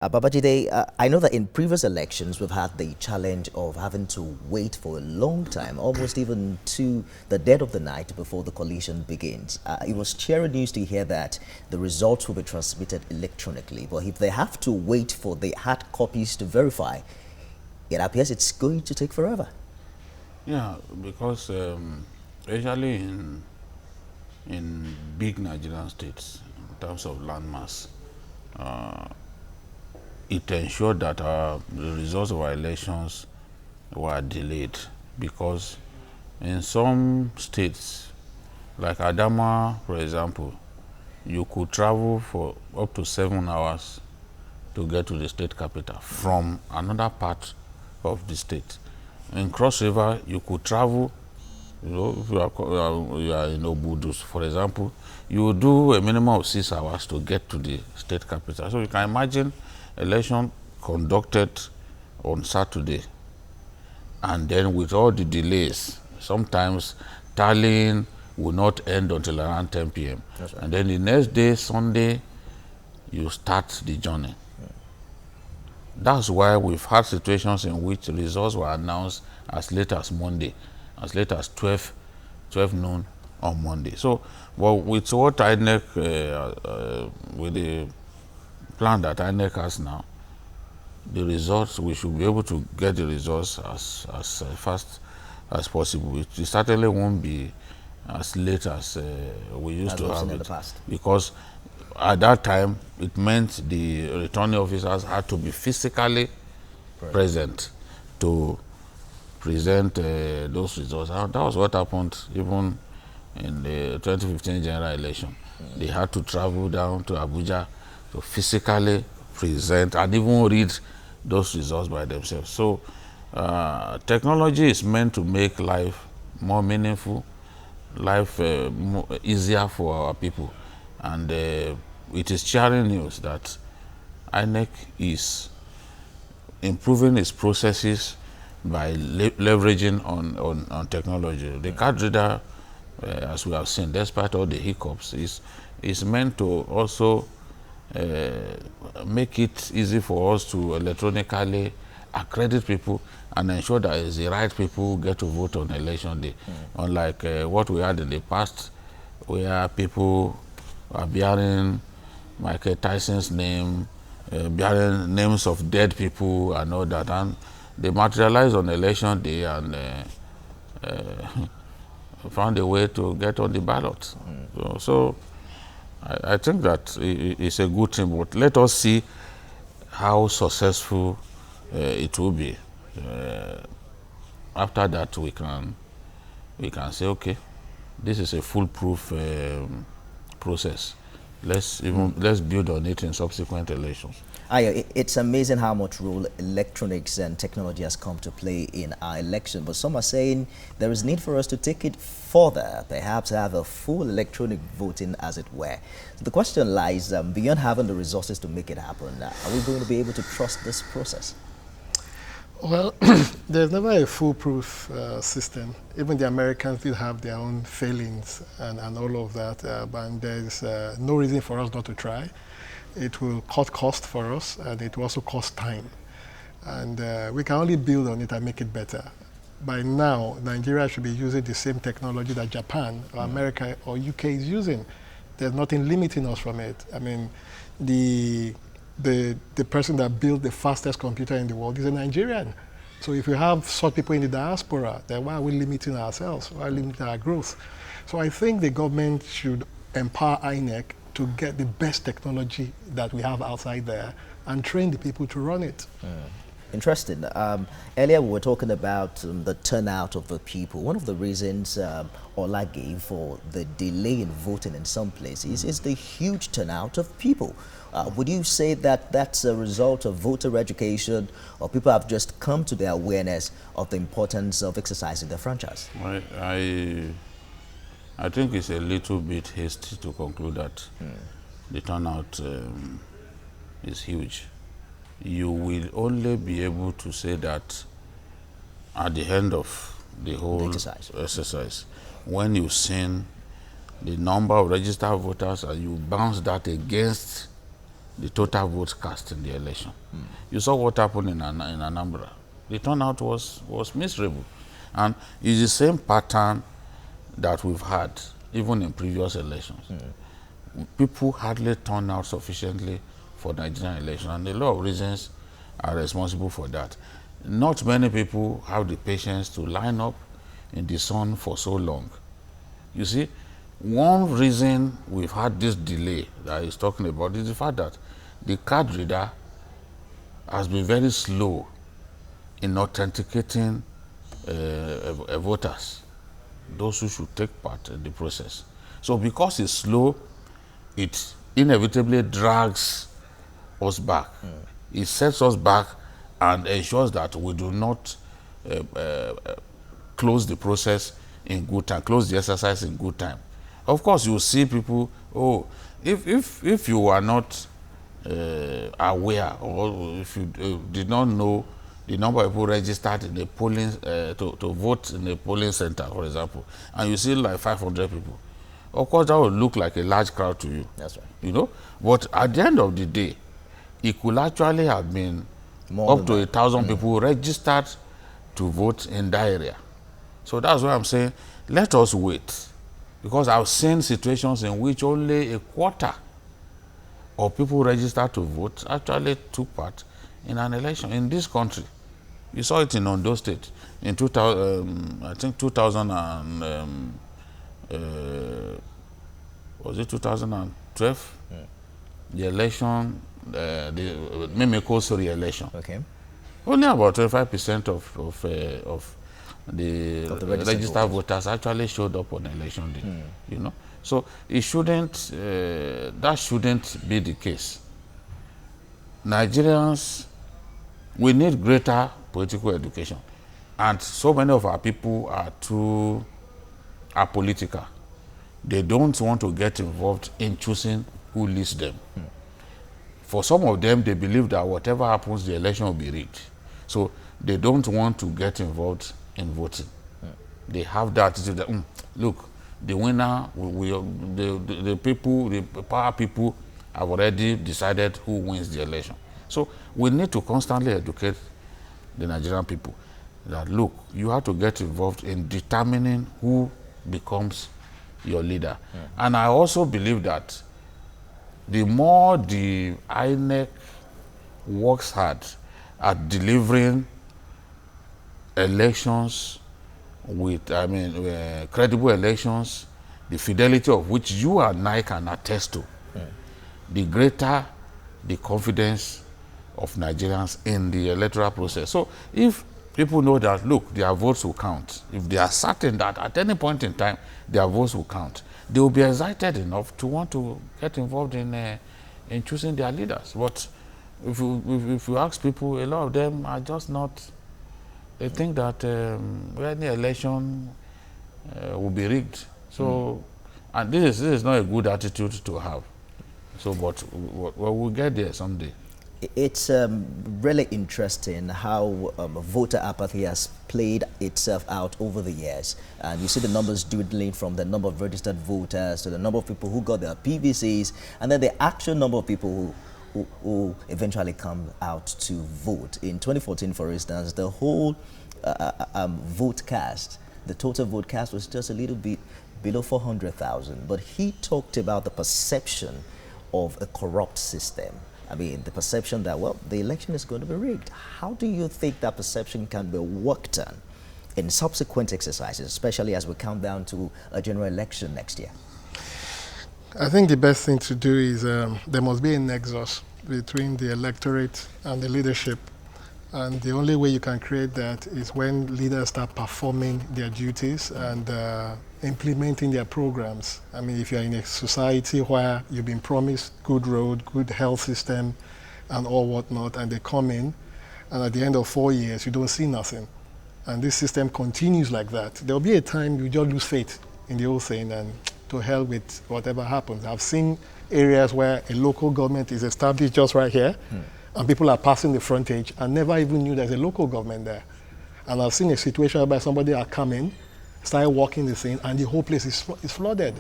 Babajide, I know that in previous elections we've had the challenge of having to wait for a long time, almost even to the dead of the night before the coalition begins. It was cheering news to hear that the results will be transmitted electronically, but if they have to wait for the hard copies to verify, it appears it's going to take forever. Yeah, because especially in big Nigerian states, in terms of landmass, it ensured that the results of our elections were delayed, because in some states, like Adama, for example, you could travel for up to 7 hours to get to the state capital from another part of the state. In Cross River, you could travel, if you are in Obudus, for example, you do a minimum of 6 hours to get to the state capital. So you can imagine election conducted on Saturday, and then with all the delays, sometimes tallying will not end until around 10 p.m. That's right. And then the next day, Sunday, you start the journey. That's why we've had situations in which results were announced as late as Monday, as late as 12 noon on Monday. So, well, with what INEC, with the plan that INEC has now, the results, we should be able to get the results as fast as possible. It certainly won't be as late as we used to have in the it, past. because at that time it meant the returning officers had to be physically present to present those results. And that was what happened even in the 2015 general election. They had to travel down to Abuja to physically present and even read those results by themselves. So technology is meant to make life more meaningful, life easier for our people. And it is cheering news that INEC is improving its processes by leveraging on technology. The card reader, as we have seen, despite all the hiccups, is meant to also make it easy for us to electronically accredit people and ensure that it's the right people who get to vote on election day. Unlike what we had in the past, where people are bearing Michael Tyson's name, bearing names of dead people and all that, and they materialized on election day and found a way to get on the ballot. So I think that it's a good thing, but let us see how successful it will be. After that, we can say, okay, this is a foolproof process. Let's build on it in subsequent elections. It's amazing how much role electronics and technology has come to play in our election, but some are saying there is need for us to take it further, perhaps have a full electronic voting, as it were. So the question lies, beyond having the resources to make it happen, are we going to be able to trust this process? Well, there's never a foolproof system. Even the Americans still have their own failings and all of that, but there's no reason for us not to try. It will cut cost for us, and it will also cost time. And we can only build on it and make it better. By now, Nigeria should be using the same technology that Japan or America or UK is using. There's nothing limiting us from it. I mean, the person that built the fastest computer in the world is a Nigerian. So if we have such people in the diaspora, then why are we limiting ourselves? Why are we limiting our growth? So I think the government should empower INEC to get the best technology that we have outside there and train the people to run it. Interesting. Earlier we were talking about the turnout of the people. One of the reasons Ola gave for the delay in voting in some places is the huge turnout of people. Would you say that that's a result of voter education, or people have just come to the awareness of the importance of exercising their franchise? I think it's a little bit hasty to conclude that the turnout is huge. You will only be able to say that at the end of the whole exercise, when you've seen the number of registered voters and you bounce that against the total votes cast in the election. You saw what happened in Anambra. The turnout was miserable. And it's the same pattern that we've had even in previous elections. People hardly turn out sufficiently for Nigerian election, and a lot of reasons are responsible for that. Not many people have the patience to line up in the sun for so long. You see, one reason we've had this delay that he's talking about is the fact that the card reader has been very slow in authenticating voters, those who should take part in the process. So because it's slow, it inevitably drags us back. It sets us back and ensures that we do not close the process in good time, close the exercise in good time. Of course, you see people, oh, if you are not aware, or if you did not know the number of people registered in the polling, to vote in the polling center, for example, and you see like 500 people, of course that will look like a large crowd to you. That's right. You know, but at the end of the day, it could actually have been More up to 1,000 people registered to vote in that area. So that's why I'm saying, let us wait. Because I've seen situations in which only a quarter of people registered to vote actually took part in an election in this country. You saw it in Ondo State in 2000, I think 2000 and, was it 2012? The election, the Mimiko's re-election. Okay. Only about 25% of the registered voters actually showed up on election day. You know, so it shouldn't. That shouldn't be the case. Nigerians, we need greater political education, and so many of our people are too apolitical. They don't want to get involved in choosing who leads them. For some of them, they believe that whatever happens, the election will be rigged. So they don't want to get involved in voting. They have that attitude that, look, the winner, the people, the power people have already decided who wins the election. So we need to constantly educate the Nigerian people that, look, you have to get involved in determining who becomes your leader. And I also believe that the more the INEC works hard at delivering elections with, credible elections, the fidelity of which you and I can attest to, the greater the confidence of Nigerians in the electoral process. So if people know that, look, their votes will count, if they are certain that at any point in time their votes will count, they will be excited enough to want to get involved in choosing their leaders. But if you ask people, a lot of them are just not. They think that any election will be rigged. So, and this is not a good attitude to have. So, but we'll get there someday. It's really interesting how voter apathy has played itself out over the years. And you see the numbers dwindling from the number of registered voters to the number of people who got their PVCs, and then the actual number of people who eventually come out to vote. In 2014, for instance, the whole vote cast, the total vote cast was just a little bit below 400,000. But he talked about the perception of a corrupt system. I mean, the perception that, well, the election is going to be rigged. How do you think that perception can be worked on in subsequent exercises, especially as we count down to a general election next year? I think the best thing to do is there must be a nexus between the electorate and the leadership. And the only way you can create that is when leaders start performing their duties and implementing their programs. I mean, if you're in a society where you've been promised good road, good health system, and all whatnot, and they come in, and at the end of 4 years, you don't see nothing. And this system continues like that. There'll be a time you just lose faith in the whole thing, and to hell with whatever happens. I've seen areas where a local government is established just right here, and people are passing the frontage and never even knew there's a local government there. And I've seen a situation whereby somebody are coming, started walking the thing, and the whole place is flooded.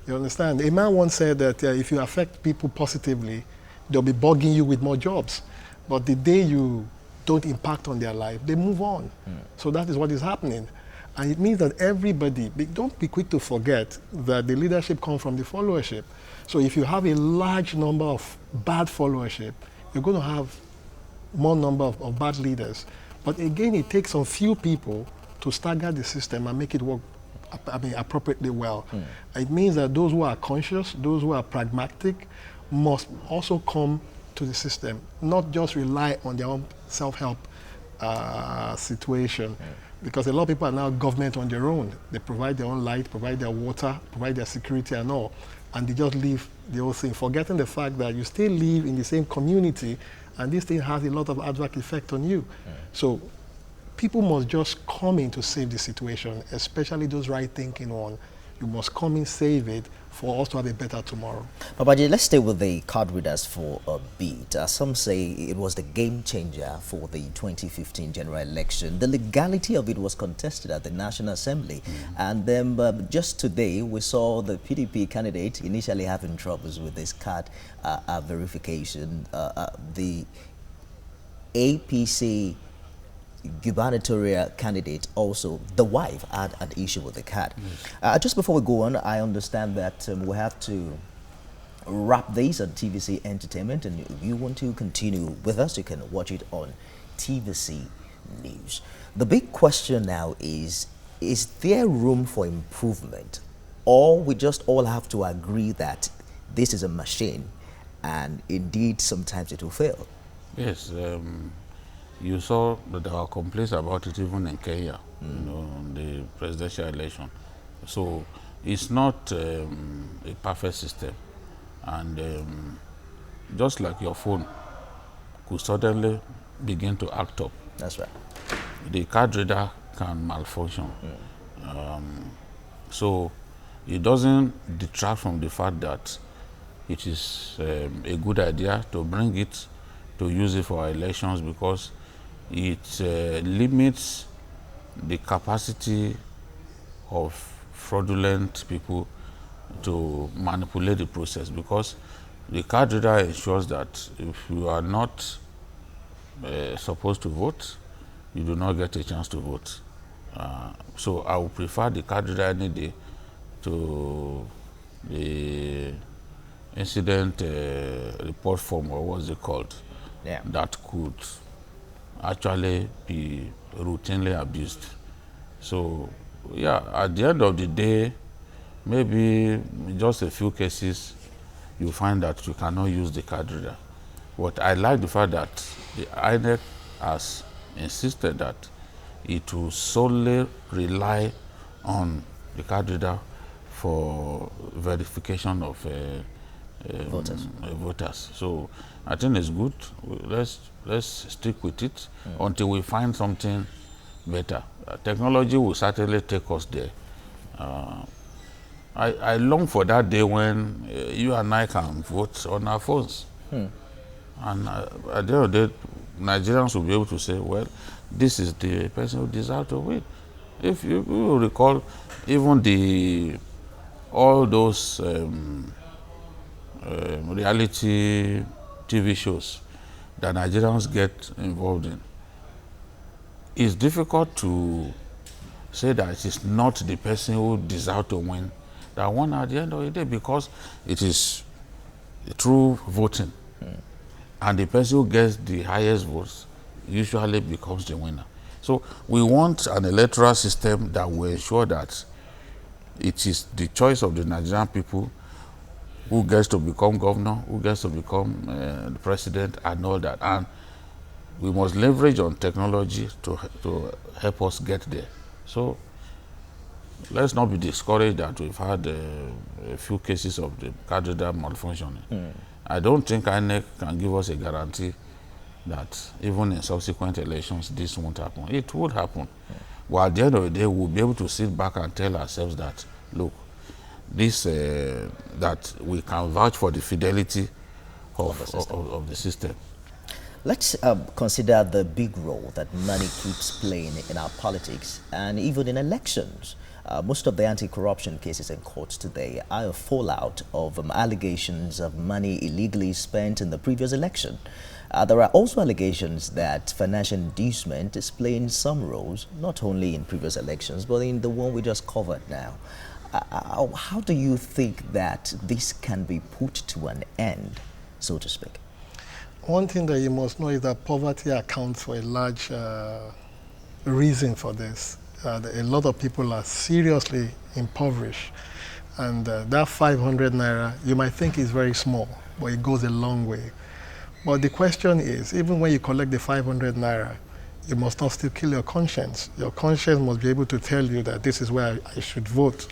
You understand? A man once said that if you affect people positively, they'll be bugging you with more jobs. But the day you don't impact on their life, they move on. So that is what is happening. And it means that everybody, don't be quick to forget that the leadership comes from the followership. So if you have a large number of bad followership, you're going to have more number of bad leaders. But again, it takes some few people to stagger the system and make it work appropriately well. It means that those who are conscious, those who are pragmatic, must also come to the system, not just rely on their own self-help situation. Because a lot of people are now government on their own. They provide their own light, provide their water, provide their security and all, and they just leave the whole thing, forgetting the fact that you still live in the same community, and this thing has a lot of adverse effect on you. So people must just come in to save the situation, especially those right-thinking ones. You must come in, save it, for us to have a better tomorrow. Babajide, let's stay with the card readers for a bit. Some say it was the game changer for the 2015 general election. The legality of it was contested at the National Assembly. And then just today, we saw the PDP candidate initially having troubles with this card verification. The APC gubernatorial candidate also, the wife, had an issue with the card. Just before we go on, I understand that we have to wrap this on TVC Entertainment, and if you want to continue with us, you can watch it on TVC News. The big question now is there room for improvement, or we just all have to agree that this is a machine and indeed sometimes it will fail? Yes. You saw that there were complaints about it even in Kenya, you know, the presidential election. So it's not a perfect system. And just like your phone could suddenly begin to act up. That's right. The card reader can malfunction. So it doesn't detract from the fact that it is a good idea to bring it, to use it for our elections, because it limits the capacity of fraudulent people to manipulate the process, because the card reader ensures that if you are not supposed to vote, you do not get a chance to vote. So I would prefer the card reader any day to the incident report form, or what's it called, that could actually be routinely abused. So yeah, at the end of the day, maybe in just a few cases you find that you cannot use the card reader. But I like the fact that the INEC has insisted that it will solely rely on the card reader for verification of voters. So I think it's good. Let's stick with it until we find something better. Technology will certainly take us there. I long for that day when you and I can vote on our phones. And at the end of the day, Nigerians will be able to say, well, this is the person who deserves to win. If you will recall, even all those reality TV shows that Nigerians get involved in, it's difficult to say that it is not the person who deserves to win that won at the end of the day, because it is through voting. And the person who gets the highest votes usually becomes the winner. So we want an electoral system that will ensure that it is the choice of the Nigerian people who gets to become governor, who gets to become the president, and all that. And we must leverage on technology to help us get there. So let's not be discouraged that we've had a few cases of the card reader malfunctioning. I don't think INEC can give us a guarantee that even in subsequent elections this won't happen. It would happen. But at the end of the day, we'll be able to sit back and tell ourselves that, look, this that we can vouch for the fidelity of the system. Let's consider the big role that money keeps playing in our politics and even in elections. Most of the anti-corruption cases in courts today are a fallout of allegations of money illegally spent in the previous election. There are also allegations that financial inducement is playing some roles, not only in previous elections, but in the one we just covered now. How do you think that this can be put to an end, so to speak? One thing that you must know is that poverty accounts for a large reason for this. A lot of people are seriously impoverished, and that 500 naira, you might think is very small, but it goes a long way. But the question is, even when you collect the 500 naira, you must not still kill your conscience. Your conscience must be able to tell you that this is where I should vote.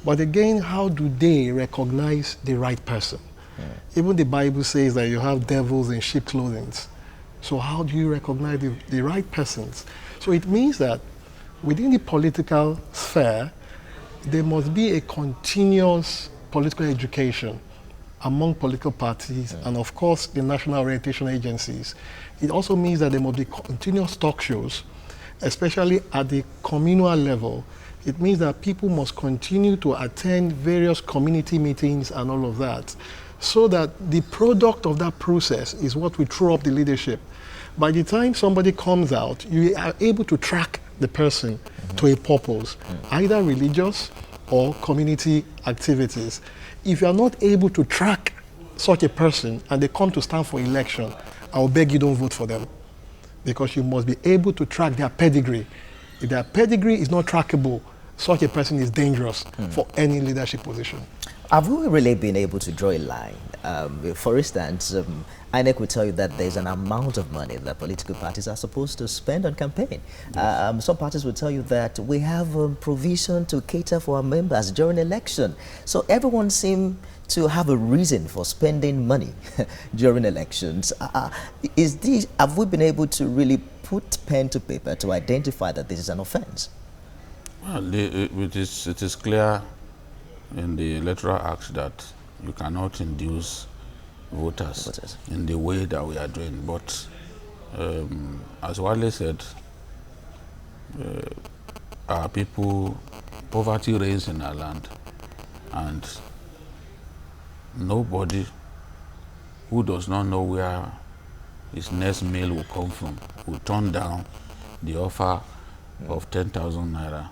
But again, how do they recognize the right person? Even the Bible says that you have devils in sheep clothing. So how do you recognize the right persons? So it means that within the political sphere, there must be a continuous political education among political parties and, of course, the national orientation agencies. It also means that there must be continuous talk shows, especially at the communal level. It means that people must continue to attend various community meetings and all of that, so that the product of that process is what will throw up the leadership. By the time somebody comes out, you are able to track the person to a purpose, either religious or community activities. If you are not able to track such a person and they come to stand for election, I will beg you don't vote for them, because you must be able to track their pedigree. If their pedigree is not trackable, such a person is dangerous for any leadership position. Have we really been able to draw a line? For instance, INEC will tell you that there's an amount of money that political parties are supposed to spend on campaign. Some parties will tell you that we have provision to cater for our members during election. So everyone seems to have a reason for spending money during elections. Have we been able to really put pen to paper to identify that this is an offense? Well, it is clear in the Electoral Act that you cannot induce voters in the way that we are doing. But as Wale said, our people, poverty reigns in our land, and nobody who does not know where his next meal will come from will turn down the offer of 10,000 naira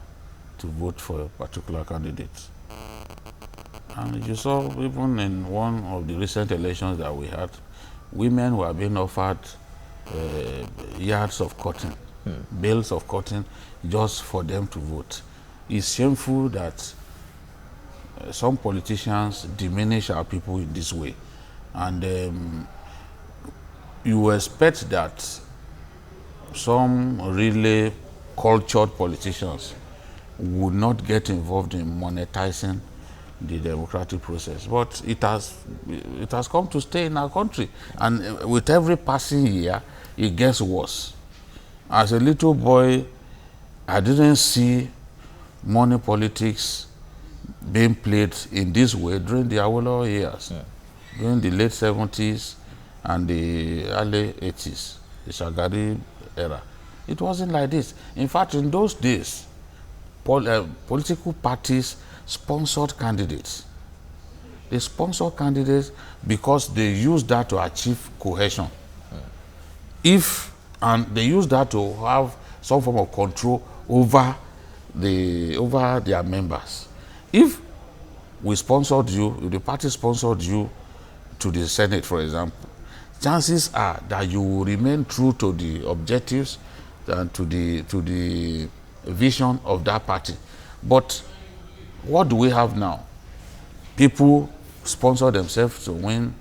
to vote for a particular candidate. And you saw even in one of the recent elections that we had, women were being offered yards of cotton, bales of cotton, just for them to vote. It's shameful that some politicians diminish our people in this way. And you expect that some really cultured politicians would not get involved in monetizing the democratic process, but it has come to stay in our country, and with every passing year it gets worse. As a little boy, I didn't see money politics being played in this way during the Ayodele years, during the late 70s and the early 80s, the Shagari era. It wasn't like this. In fact, in those days, political parties sponsored candidates. They sponsored candidates because they used that to achieve cohesion. And they used that to have some form of control over their members. If we sponsored you, if the party sponsored you to the Senate, for example, chances are that you will remain true to the objectives and to the vision of that party. But what do we have now? People sponsor themselves to win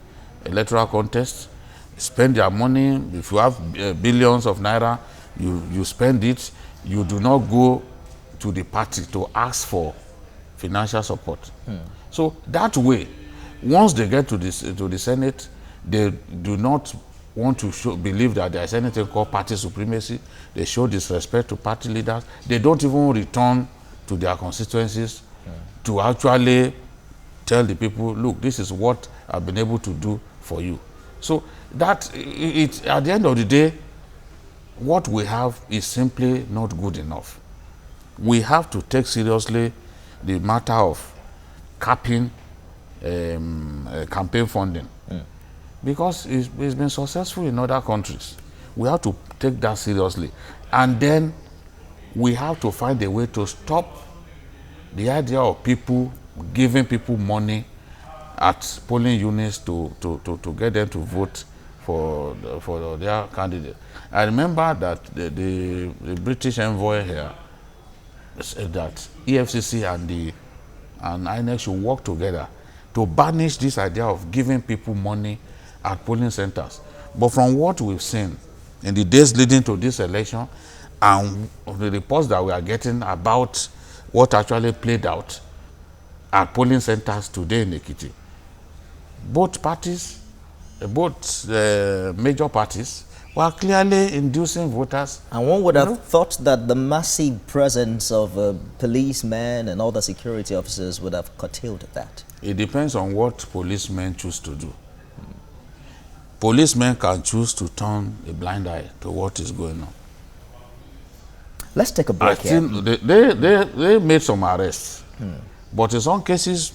electoral contests, spend their money. If you have billions of naira, you spend it. You do not go to the party to ask for financial support. So that way, once they get to the Senate, they do not want to believe that there is anything called party supremacy. They show disrespect to party leaders. They don't even return to their constituencies to actually tell the people, look, this is what I've been able to do for you. So that at the end of the day, what we have is simply not good enough. we have to take seriously the matter of capping campaign funding, because it's been successful in other countries. We have to take that seriously, and then we have to find a way to stop the idea of people giving people money at polling units to get them to vote for their candidate. I remember that the British envoy here said that EFCC and INEC should work together to banish this idea of giving people money at polling centers. But from what we've seen in the days leading to this election and the reports that we are getting about what actually played out at polling centers today in Ekiti, both parties, both major parties, were clearly inducing voters. And one would have thought that the massive presence of policemen and other security officers would have curtailed that. It depends on what policemen choose to do. Policemen can choose to turn a blind eye to what is going on. Let's take a break I think they made some arrests, but in some cases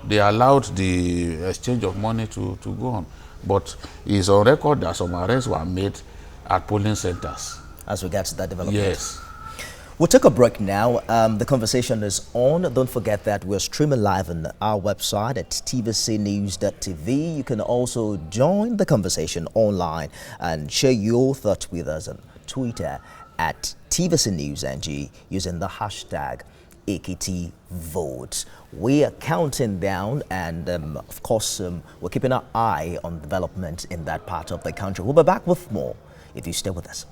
they allowed the exchange of money to go on. But it's on record that some arrests were made at polling centers. As regards to that development. Yes. We'll take a break now. The conversation is on. Don't forget that we're streaming live on our website at tvcnews.tv. You can also join the conversation online and share your thoughts with us on Twitter at tvcnewsng using the hashtag Ekiti Votes. We are counting down, and of course, we're keeping our eye on development in that part of the country. We'll be back with more if you stay with us.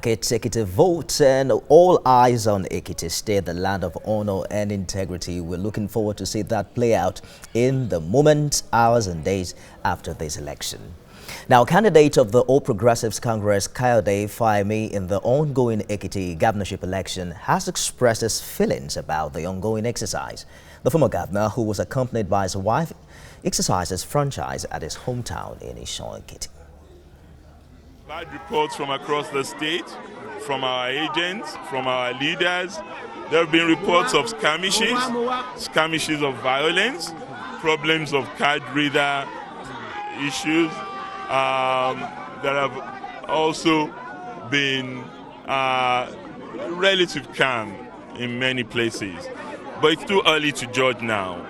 back. It's Ekiti vote, and all eyes on Ekiti State, the land of honor and integrity. We're looking forward to see that play out in the moments, hours and days after this election. Now, candidate of the All Progressives Congress, Kolade-Otitoju, in the ongoing Ekiti governorship election has expressed his feelings about the ongoing exercise. The former governor, who was accompanied by his wife, exercises franchise at his hometown in Ekiti. Bad reports from across the state, from our agents, from our leaders. There have been reports of skirmishes of violence, problems of card reader issues. There have also been relative calm in many places. But it's too early to judge now.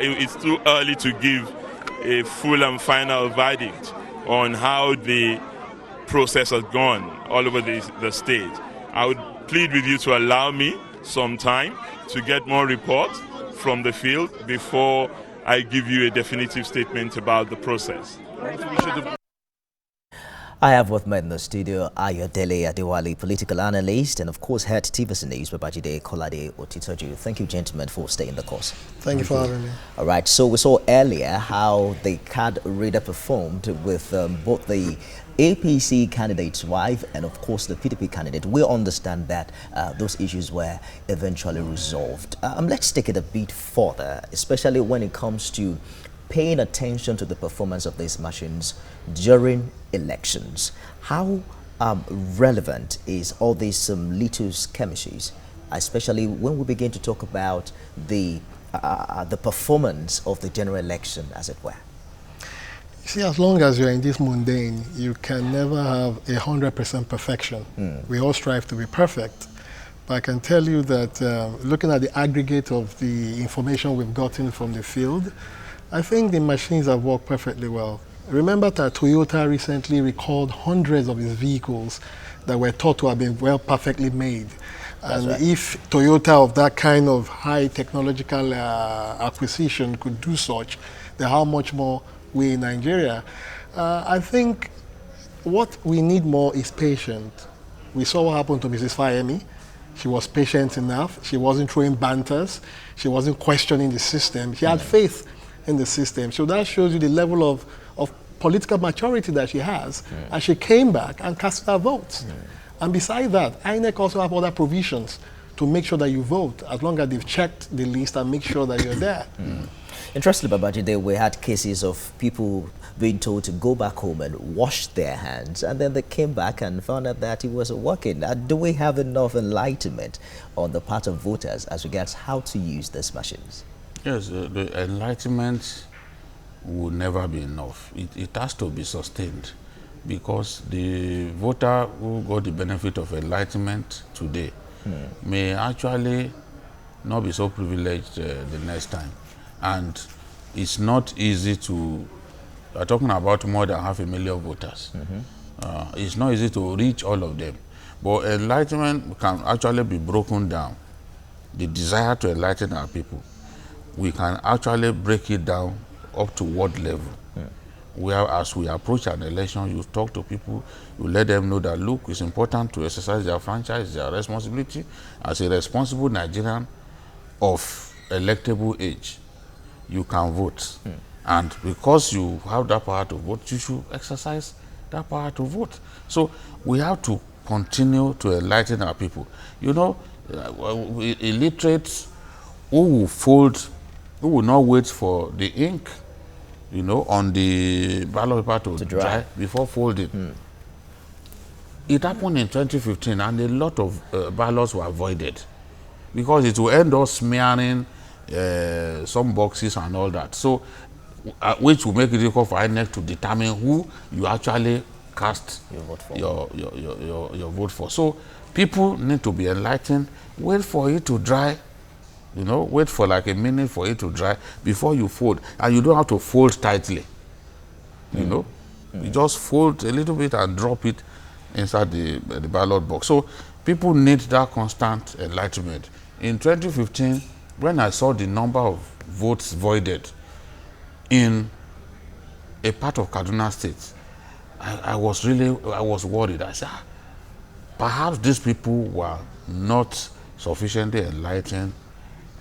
It's too early to give a full and final verdict on how the process has gone all over the state. I would plead with you to allow me some time to get more reports from the field before I give you a definitive statement about the process. I have with me in the studio Ayodele, Adewale, political analyst, and of course head TVC News, Babajide, Kolade-Otitoju. Thank you, gentlemen, for staying the course. Thank you for having me. All right, so we saw earlier how the card reader performed with both the APC candidate's wife and of course the PDP candidate. We understand that those issues were eventually resolved. Let's take it a bit further, especially when it comes to paying attention to the performance of these machines during elections. How relevant is all these little skirmishes, especially when we begin to talk about the performance of the general election, as it were? See, as long as you're in this mundane, you can never have 100% perfection. We all strive to be perfect. But I can tell you that looking at the aggregate of the information we've gotten from the field, I think the machines have worked perfectly well. Remember that Toyota recently recalled hundreds of its vehicles that were thought to have been perfectly made. And right. If Toyota of that kind of high technological acquisition could do such, then how much more we in Nigeria? I think what we need more is patience. We saw what happened to Mrs. Fayemi. She was patient enough. She wasn't throwing banters. She wasn't questioning the system. She had faith in the system. So that shows you the level of political maturity that she has. And she came back and cast her votes. And beside that, INEC also have other provisions to make sure that you vote, as long as they've checked the list and make sure that you're there. Interestingly, Babajide, we had cases of people being told to go back home and wash their hands, and then they came back and found out that it wasn't working. Do we have enough enlightenment on the part of voters as regards how to use these machines? Yes, the enlightenment will never be enough. It has to be sustained, because the voter who got the benefit of enlightenment today may actually not be so privileged the next time. And it's not easy to, we're talking about more than 500,000 voters. It's not easy to reach all of them. But enlightenment can actually be broken down. The desire to enlighten our people, we can actually break it down up to ward level. Where as we approach an election, you talk to people, you let them know that, look, it's important to exercise their franchise, their responsibility as a responsible Nigerian of electable age. You can vote. And because you have that power to vote, you should exercise that power to vote. So we have to continue to enlighten our people. You know, illiterates who will not wait for the ink, you know, on the ballot paper to dry before folding. It happened in 2015, and a lot of ballots were voided because it will end up smearing some boxes and all that. So, which will make it difficult for INEC to determine who you actually cast your vote for. So, people need to be enlightened. Wait for it to dry. You know, wait for like a minute for it to dry before you fold. And you don't have to fold tightly. You know, you just fold a little bit and drop it inside the ballot box. So people need that constant enlightenment. In 2015, when I saw the number of votes voided in a part of Kaduna State, I was worried. I said, perhaps these people were not sufficiently enlightened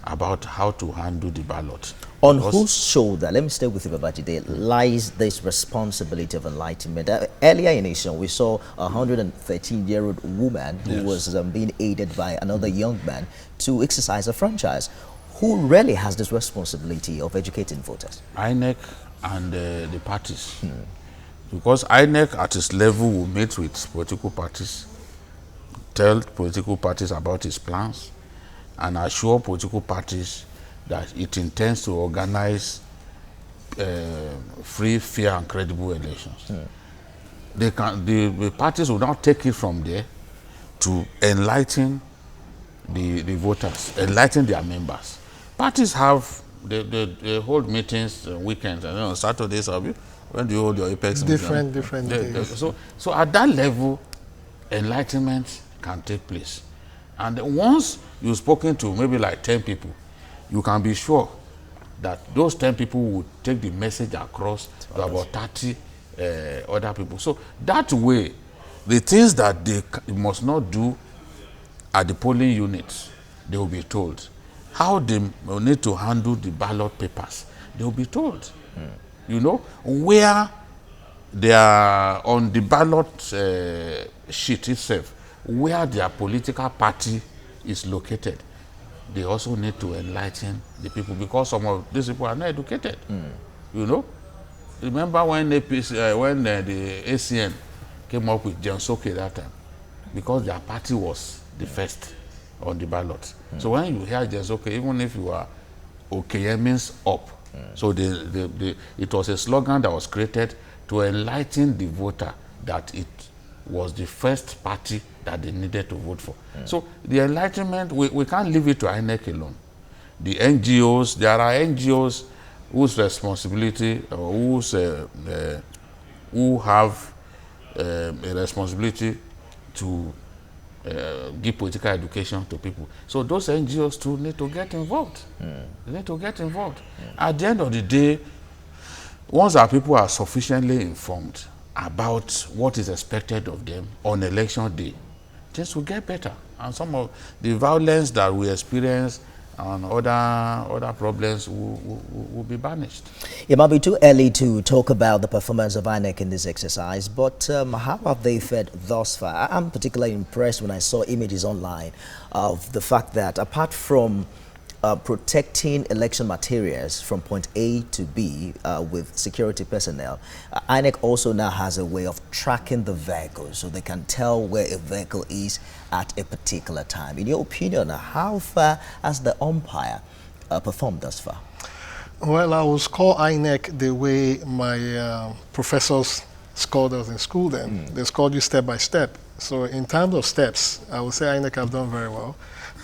about how to handle the ballot. On whose shoulder, let me stay with you, Babajide, lies this responsibility of enlightenment? Earlier in Nation, we saw a 113-year-old woman who was being aided by another young man to exercise a franchise. Who really has this responsibility of educating voters? INEC and the parties. Because INEC at its level will meet with political parties, tell political parties about its plans, and assure political parties that it intends to organize free, fair, and credible elections. The parties will now take it from there to enlighten the voters, enlighten their members. Parties have, they hold meetings weekends, and on Saturdays, when do you hold your apex? Different days. So at that level, enlightenment can take place. And once you've spoken to maybe like 10 people, you can be sure that those 10 people will take the message across to about 30 other people. So that way, the things that they must not do at the polling units, they will be told. How they need to handle the ballot papers, they will be told. You know, where they are on the ballot sheet itself, where their political party is located, they also need to enlighten the people, because some of these people are not educated. You know, remember when the ACN came up with Jensoke that time, because their party was the first on the ballot. So when you hear Jensoke, even if you are okay, means up. So it was a slogan that was created to enlighten the voter that it was the first party that they needed to vote for. So the enlightenment, we can't leave it to INEC alone. The NGOs, there are NGOs whose responsibility, or who have a responsibility to give political education to people. So those NGOs too need to get involved. They need to get involved. At the end of the day, once our people are sufficiently informed about what is expected of them on election day, things will get better. And some of the violence that we experience and other problems will be banished. It might be too early to talk about the performance of INEC in this exercise, but how have they fared thus far? I'm particularly impressed when I saw images online of the fact that apart from protecting election materials from point A to B with security personnel, INEC also now has a way of tracking the vehicles, so they can tell where a vehicle is at a particular time. In your opinion, how far has the umpire performed thus far? Well, I will score INEC the way my professors scored us in school then. They scored you step by step. So in terms of steps, I would say INEC have done very well.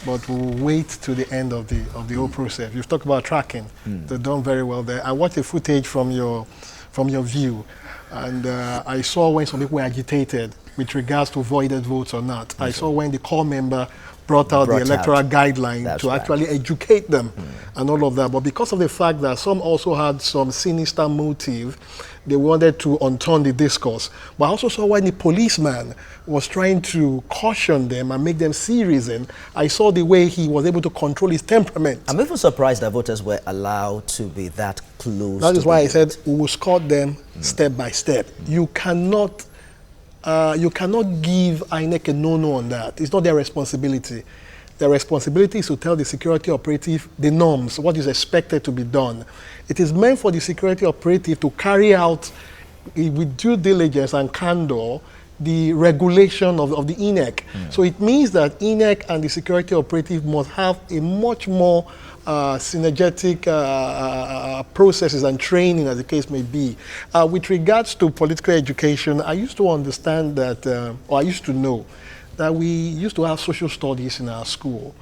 But we'll wait to the end of the whole process. You've talked about tracking. They've done very well there. I watched the footage from your view, and I saw when some people were agitated with regards to voided votes or not. I saw when the core member brought out the electoral guideline to actually educate them and all of that. But because of the fact that some also had some sinister motive, they wanted to unturn the discourse. But I also saw when the policeman was trying to caution them and make them see reason, I saw the way he was able to control his temperament. I'm even surprised that voters were allowed to be that close. That is why I said we will score them step by step. You cannot give INEC a no-no on that. It's not their responsibility. Their responsibility is to tell the security operative the norms, what is expected to be done. It is meant for the security operative to carry out with due diligence and candor the regulation of the INEC. So it means that INEC and the security operative must have a much more synergetic processes and training, as the case may be. With regards to political education, I used to understand that, or I used to know, that we used to have social studies in our school.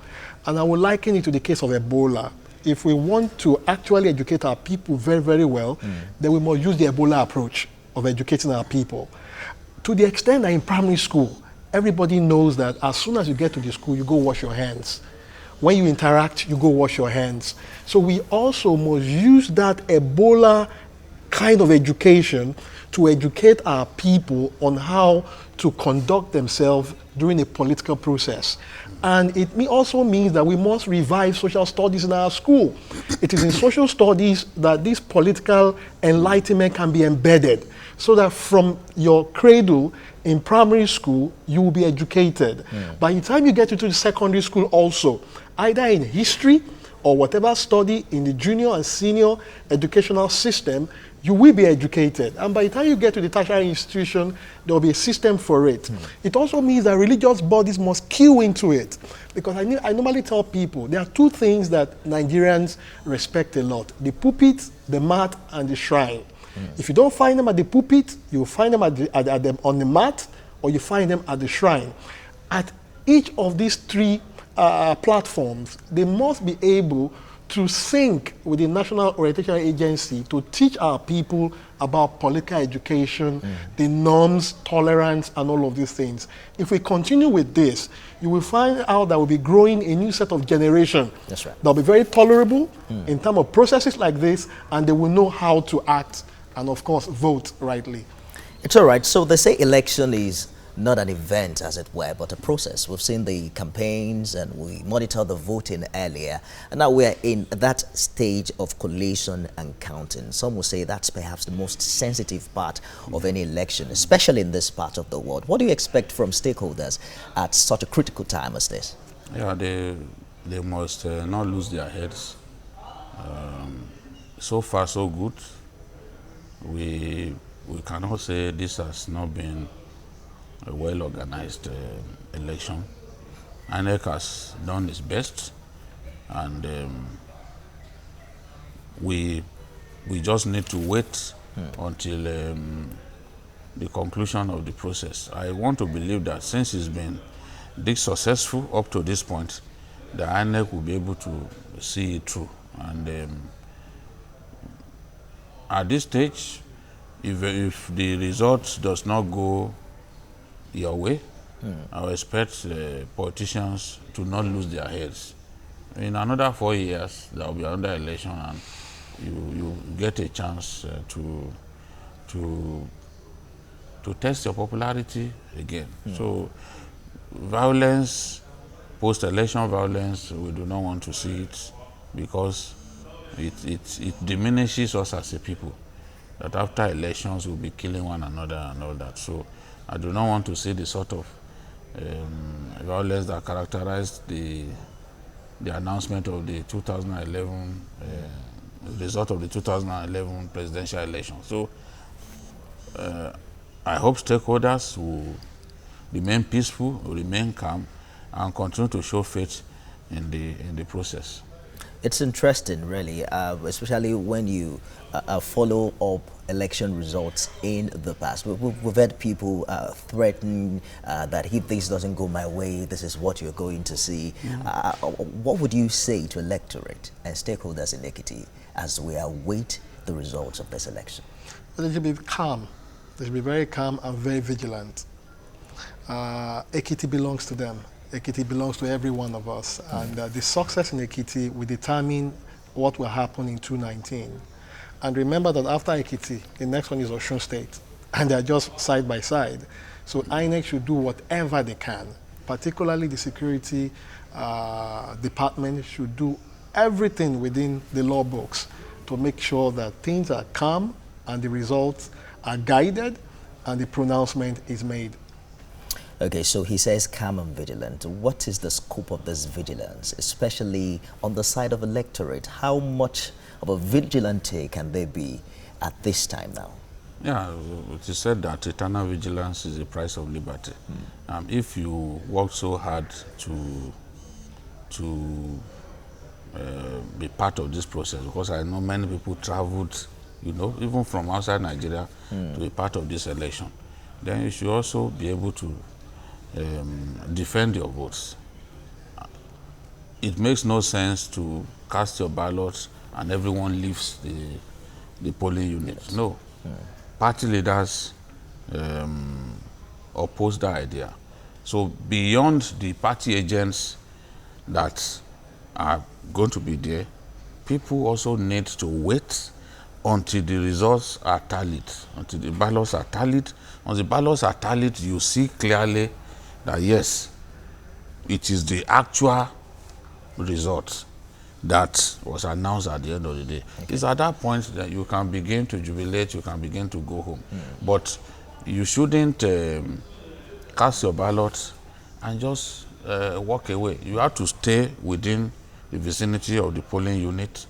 And I would liken it to the case of Ebola. If we want to actually educate our people very, very well, then we must use the Ebola approach of educating our people. To the extent that in primary school, everybody knows that as soon as you get to the school, you go wash your hands. When you interact, you go wash your hands. So we also must use that Ebola kind of education to educate our people on how to conduct themselves during a political process. And it also means that we must revive social studies in our school. It is in social studies that this political enlightenment can be embedded, so that from your cradle in primary school, you will be educated. By the time you get into the secondary school also, either in history or whatever study in the junior and senior educational system, you will be educated. And by the time you get to the tertiary institution, there will be a system for it. It also means that religious bodies must queue into it. Because I normally tell people, there are two things that Nigerians respect a lot: the pulpit, the mat, and the shrine. If you don't find them at the pulpit, you find them on the mat, or you find them at the shrine. At each of these three platforms, they must be able to sync with the National Orientation Agency to teach our people about political education, the norms, tolerance, and all of these things. If we continue with this, you will find out that we'll be growing a new set of generation. That's right. They'll be very tolerable in terms of processes like this, and they will know how to act and, of course, vote rightly. It's all right. So they say election is not an event, as it were, but a process. We've seen the campaigns and we monitor the voting earlier. And now we're in that stage of collation and counting. Some will say that's perhaps the most sensitive part of any election, especially in this part of the world. What do you expect from stakeholders at such a critical time as this? Yeah, they must not lose their heads. So far, so good. We cannot say this has not been a well-organized election. INEC has done its best, and we just need to wait until the conclusion of the process. I want to believe that since it's been this successful up to this point, the INEC will be able to see it through. And at this stage, if the result does not go your way, I would expect politicians to not lose their heads. In another 4 years, there will be another election, and you get a chance to test your popularity again. So, violence, post-election violence, we do not want to see it, because it diminishes us as a people. That after elections, we'll be killing one another and all that. So, I do not want to see the sort of violence that characterized the announcement of the 2011 result of the 2011 presidential election. So I hope stakeholders will remain peaceful, will remain calm, and continue to show faith in the process. It's interesting, really, especially when you follow up election results in the past. We've had people threaten that if this doesn't go my way, this is what you're going to see. What would you say to electorate and stakeholders in Ekiti as we await the results of this election? They should be calm. They should be very calm and very vigilant. Ekiti belongs to them. Ekiti belongs to every one of us. And the success in Ekiti will determine what will happen in 2019. And remember that after Ekiti, the next one is Osun State. And they're just side by side. So INEC should do whatever they can. Particularly the security department should do everything within the law books to make sure that things are calm and the results are guided and the pronouncement is made. Okay, so he says calm and vigilant. What is the scope of this vigilance, especially on the side of electorate? How much of a vigilante can there be at this time now? Yeah, it is said that eternal vigilance is the price of liberty. If you work so hard to be part of this process, because I know many people traveled, even from outside Nigeria to be part of this election, then you should also be able to defend your votes. It makes no sense to cast your ballot and everyone leaves the polling unit. Yes. No. Party leaders oppose that idea. So beyond the party agents that are going to be there, people also need to wait until the results are tallied, until the ballots are tallied. Once the ballots are tallied, you see clearly that yes, it is the actual result that was announced at the end of the day. Okay. It's at that point that you can begin to jubilate, you can begin to go home. But you shouldn't cast your ballot and just walk away. You have to stay within the vicinity of the polling unit,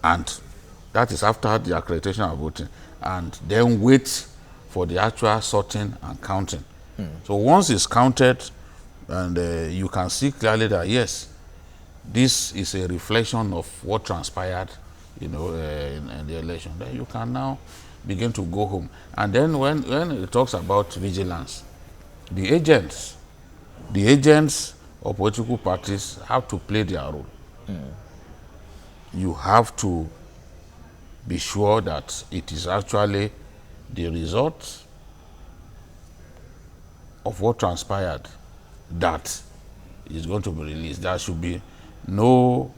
and that is after the accreditation of voting, and then wait for the actual sorting and counting. So once it's counted, and you can see clearly that yes, this is a reflection of what transpired, in the election, then you can now begin to go home. And then when it talks about vigilance, the agents of political parties have to play their role. You have to be sure that it is actually the result of what transpired that is going to be released. There should be no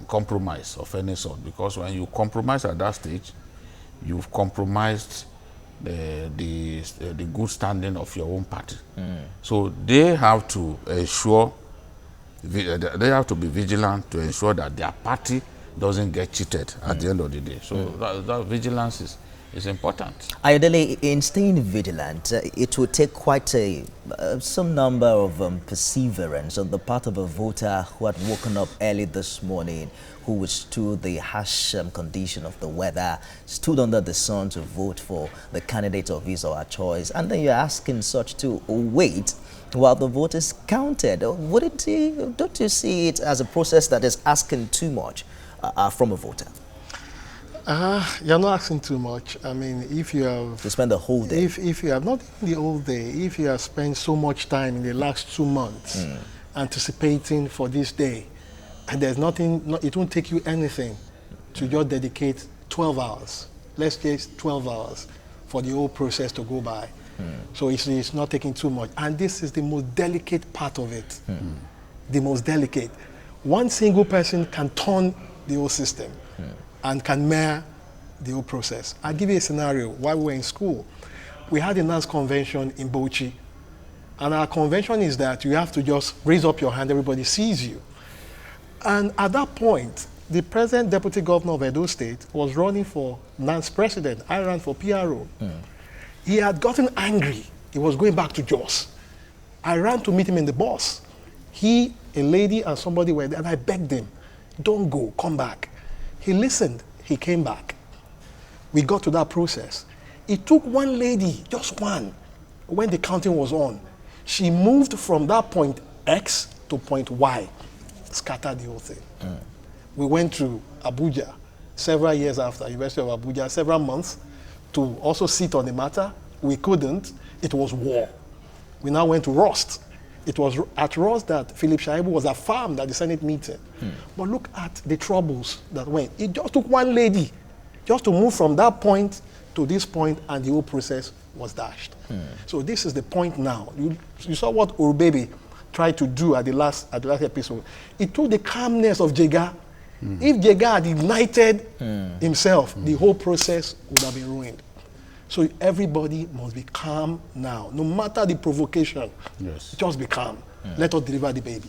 compromise of any sort, because when you compromise at that stage, you've compromised the good standing of your own party. So they have to ensure, they have to be vigilant to ensure that their party doesn't get cheated at the end of the day. So that vigilance is important. Ayodele, in staying vigilant, it will take quite some number of perseverance on the part of a voter who had woken up early this morning, who withstood the harsh condition of the weather, stood under the sun to vote for the candidate of his or her choice, and then you're asking such to wait while the vote is counted. Don't you see it as a process that is asking too much from a voter? You're not asking too much. I mean, if you have to spend the whole day, if you have not the whole day, if you have spent so much time in the last 2 months anticipating for this day, and there's nothing, it won't take you anything to just dedicate 12 hours. Let's say 12 hours for the whole process to go by. So it's not taking too much, and this is the most delicate part of it. The most delicate. One single person can turn the whole system. And can mirror the whole process. I'll give you a scenario. While we were in school, we had a NAS convention in Bauchi. And our convention is that you have to just raise up your hand, everybody sees you. And at that point, the present deputy governor of Edo State was running for NAS president. I ran for PRO. He had gotten angry. He was going back to Jos. I ran to meet him in the bus. He, a lady, and somebody were there, and I begged him, don't go, come back. He listened, he came back. We got to that process. It took one lady, just one, when the counting was on. She moved from that point X to point Y, scattered the whole thing. We went to Abuja several years after, University of Abuja, several months, to also sit on the matter. We couldn't, it was war. We now went to Rust. It was at Ross that Philip Shaibu was affirmed at the Senate meeting. But look at the troubles that went. It just took one lady just to move from that point to this point, and the whole process was dashed. So this is the point now. You saw what Urubebe tried to do at the last episode. It took the calmness of Jega. If Jega had ignited himself, the whole process would have been ruined. So everybody must be calm now. No matter the provocation, just be calm. Let us deliver the baby.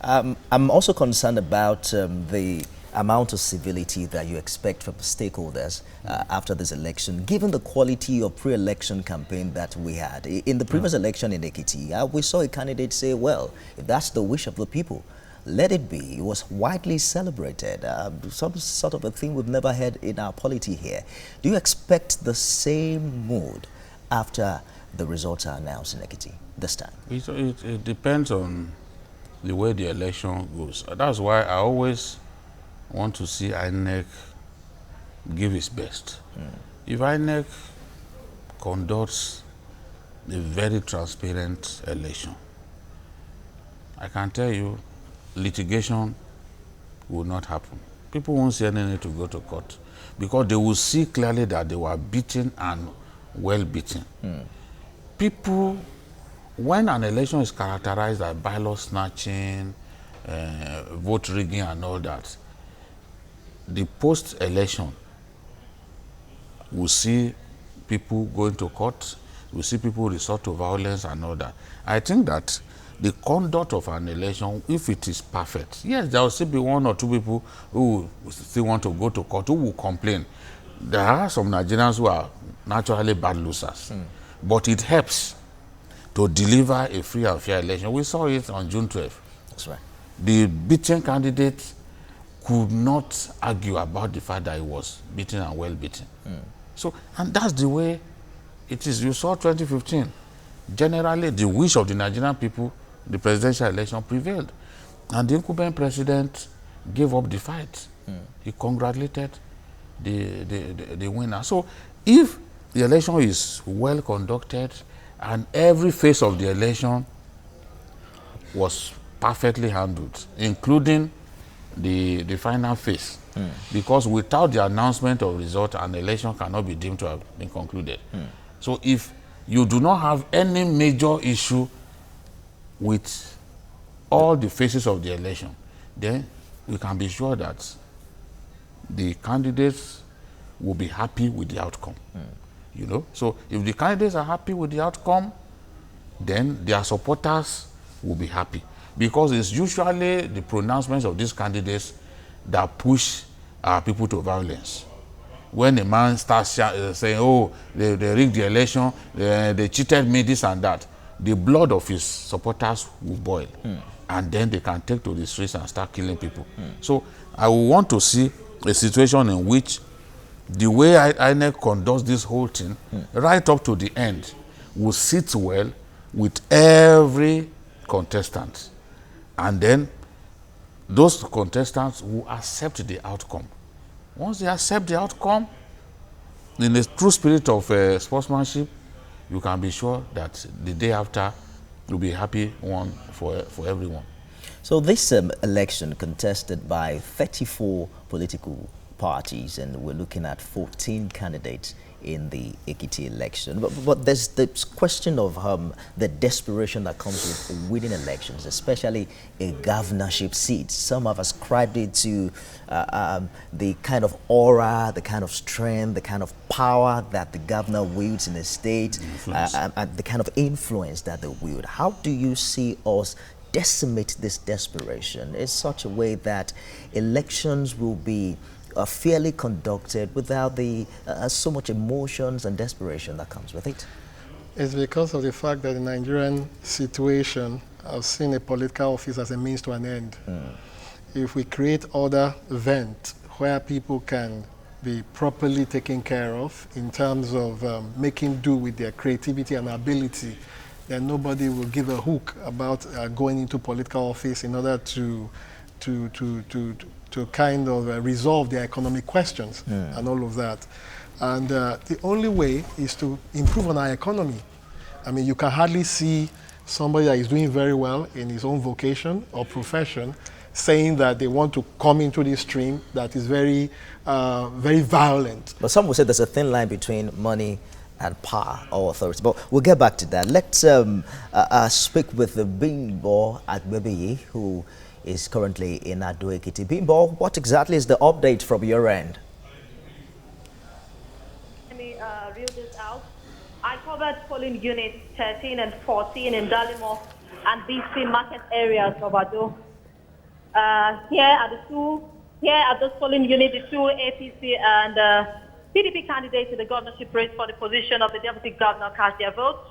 I'm also concerned about the amount of civility that you expect from stakeholders after this election, given the quality of pre-election campaign that we had. In the previous election in Ekiti, we saw a candidate say, well, if that's the wish of the people, let it be. It was widely celebrated. Some sort of a thing we've never had in our polity here. Do you expect the same mood after the results are announced in Ekiti this time? It depends on the way the election goes. That's why I always want to see INEC give its best. If INEC conducts a very transparent election, I can tell you, litigation will not happen. People won't see any need to go to court because they will see clearly that they were beaten and well beaten. People, when an election is characterized by ballot snatching, vote rigging and all that, the post-election, we'll see people going to court, we'll see people resort to violence and all that. I think that the conduct of an election, if it is perfect, yes, there will still be one or two people who will still want to go to court, who will complain. There are some Nigerians who are naturally bad losers, but it helps to deliver a free and fair election. We saw it on June 12th. That's right. The beaten candidate could not argue about the fact that he was beaten and well beaten. So, and that's the way it is. You saw 2015. Generally, the wish of the Nigerian people, the presidential election prevailed. And the incumbent president gave up the fight. He congratulated the winner. So, if the election is well conducted and every phase of the election was perfectly handled, including the final phase, because without the announcement of result, an election cannot be deemed to have been concluded. So if you do not have any major issue with all the phases of the election, then we can be sure that the candidates will be happy with the outcome. You know, so if the candidates are happy with the outcome, then their supporters will be happy, because it's usually the pronouncements of these candidates that push people to violence. When a man starts saying, oh, they rigged the election, they cheated me, this and that, the blood of his supporters will boil. And then they can take to the streets and start killing people. So I would want to see a situation in which the way INEC conducts this whole thing, right up to the end, will sit well with every contestant. And then those contestants will accept the outcome. Once they accept the outcome, in the true spirit of sportsmanship, you can be sure that the day after will be a happy one for everyone. So this election contested by 34 political parties, and we're looking at 14 candidates in the Ekiti election. But there's this question of the desperation that comes with winning elections, especially a governorship seat. Some have ascribed it to the kind of aura, the kind of strength, the kind of power that the governor wields in the state, and the kind of influence that they wield. How do you see us decimate this desperation in such a way that elections will be fairly conducted without the so much emotions and desperation that comes with it? It's because of the fact that the Nigerian situation has seen a political office as a means to an end. If we create other events where people can be properly taken care of in terms of making do with their creativity and ability, then nobody will give a hook about going into political office in order to kind of resolve their economic questions and all of that. And the only way is to improve on our economy. I mean, you can hardly see somebody that is doing very well in his own vocation or profession saying that they want to come into this stream that is very, very violent. But some will say there's a thin line between money and power or authority. But we'll get back to that. Let's speak with the Bimbo Adewale, who is currently in Ekiti. Bimbo, what exactly is the update from your end? Let me reel this out. I covered polling units 13 and 14 in Dalimo and BC market areas of Ado. Here at those polling units, the two APC and PDP candidates in the governorship race for the position of the deputy governor cast their votes.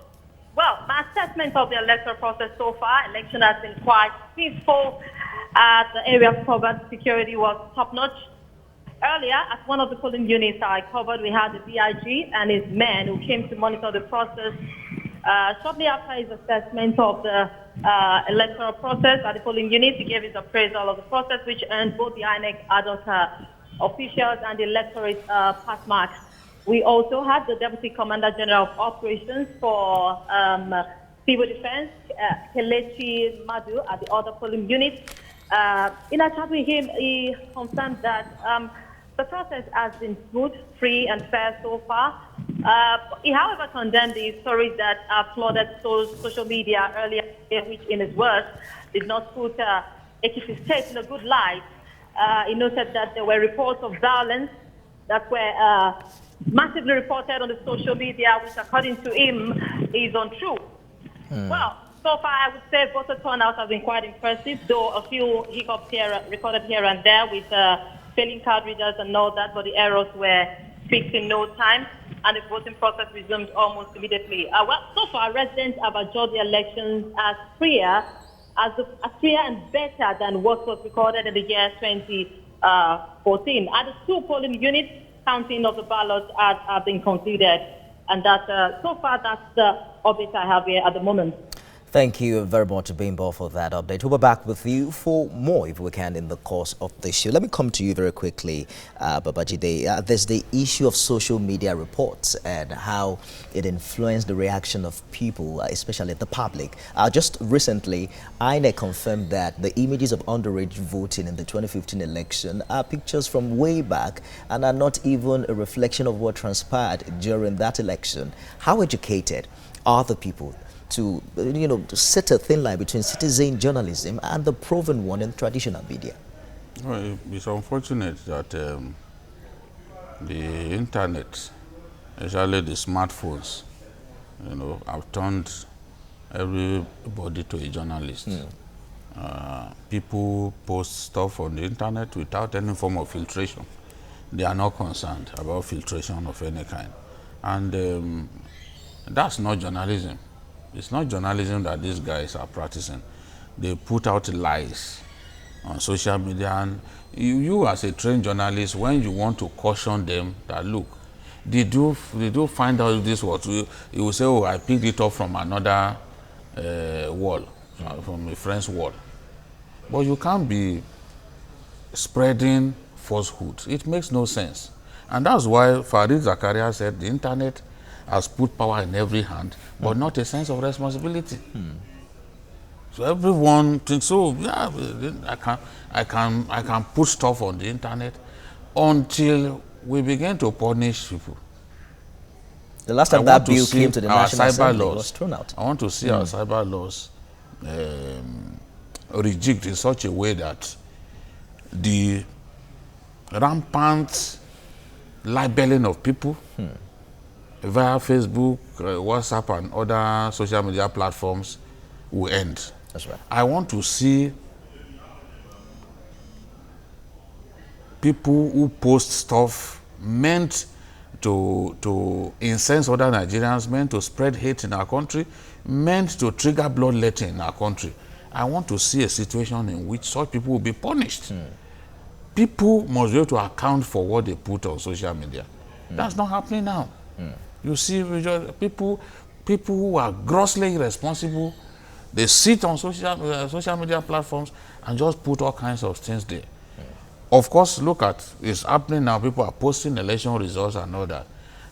Well, my assessment of the electoral process so far, election has been quite peaceful. The area of covered security was top-notch. Earlier, at one of the polling units I covered, we had the DIG and his men who came to monitor the process. Shortly after his assessment of the electoral process at the polling unit, he gave his appraisal of the process, which earned both the INEC adult officials and the electorate pass marks. We also had the Deputy Commander General of Operations for Civil Defense, Kelechi Madu, at the other polling unit. In a chat with him, he confirmed that the process has been smooth, free, and fair so far. He, however, condemned the stories that flooded social media earlier, which, in his words, did not put Ekiti State in a good light. he noted that there were reports of violence that were massively reported on the social media, which according to him is untrue. Well, so far I would say voter turnout has been quite impressive, though a few hiccups here recorded here and there with failing card readers and all that, but the errors were fixed in no time, and the voting process resumed almost immediately. Well, so far residents have adjudged the elections as freer and better than what was recorded in the year 2014. At the 2 polling units, counting of the ballots have been concluded, and that so far that's the update I have here at the moment. Thank you very much, Bimbo, for that update. We'll be back with you for more, if we can, in the course of the show. Let me come to you very quickly, Babajide. There's the issue of social media reports and how it influenced the reaction of people, especially the public. Just recently, INEC confirmed that the images of underage voting in the 2015 election are pictures from way back and are not even a reflection of what transpired during that election. How educated are the people to set a thin line between citizen journalism and the proven one in traditional media? Well, it's unfortunate that the internet, especially the smartphones, have turned everybody to a journalist. People post stuff on the internet without any form of filtration. They are not concerned about filtration of any kind. And that's not journalism. It's not journalism that these guys are practicing. They put out lies on social media, and you as a trained journalist, when you want to caution them that, look, did you find out this was, you will say, oh, I picked it up from another wall, from a friend's wall. But you can't be spreading falsehood. It makes no sense. And that's why Farid Zakaria said the internet has put power in every hand, but not a sense of responsibility. So everyone thinks, so yeah, I can put stuff on the internet until we begin to punish people. The last time that bill came to the National Assembly was thrown out. I want to see our cyber laws rejigged in such a way that the rampant libeling of people via Facebook, WhatsApp, and other social media platforms will end. That's right. I want to see people who post stuff meant to incense other Nigerians, meant to spread hate in our country, meant to trigger bloodletting in our country. I want to see a situation in which such people will be punished. People must be able to account for what they put on social media. That's not happening now. You see, people who are grossly irresponsible, they sit on social media platforms and just put all kinds of things there. Of course, look at it's happening now. People are posting election results and all that.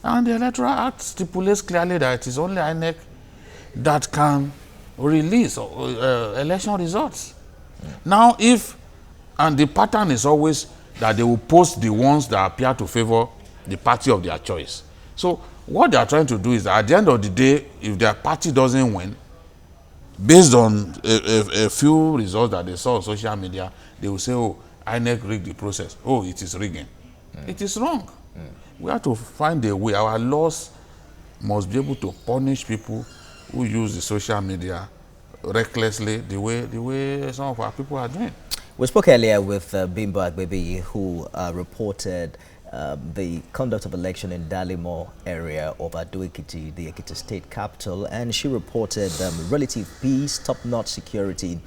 And the Electoral Act stipulates clearly that it is only INEC that can release election results. Now, and the pattern is always that they will post the ones that appear to favor the party of their choice. So what they are trying to do is that at the end of the day, if their party doesn't win, based on a few results that they saw on social media, they will say, oh, INEC rigged the process. Oh, it is rigging. It is wrong. We have to find a way. Our laws must be able to punish people who use the social media recklessly the way some of our people are doing. We spoke earlier with Bimbo Agbebi, who reported the conduct of election in Dalimo area of Ekiti, the Ekiti state capital, and she reported relative peace, top-notch security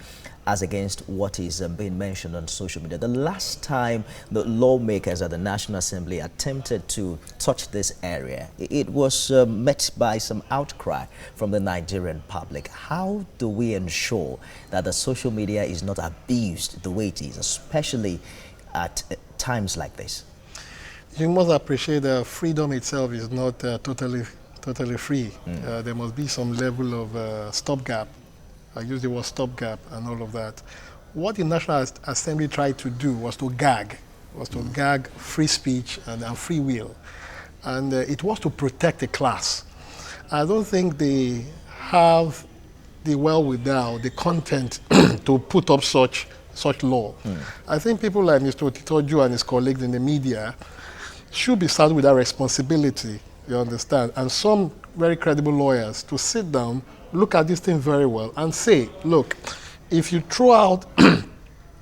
as against what is being mentioned on social media. The last time the lawmakers at the National Assembly attempted to touch this area, it was met by some outcry from the Nigerian public. How do we ensure that the social media is not abused the way it is, especially at times like this? You must appreciate that freedom itself is not totally free. There must be some level of stopgap. I use the word stopgap and all of that. What the National Assembly tried to do was to gag free speech and free will. And it was to protect the class. I don't think they have the wherewithal, the content to put up such such law. I think people like Mr. Otitoju and his colleagues in the media should be saddled with that responsibility, you understand, and some very credible lawyers to sit down, look at this thing very well and say, look, if you throw out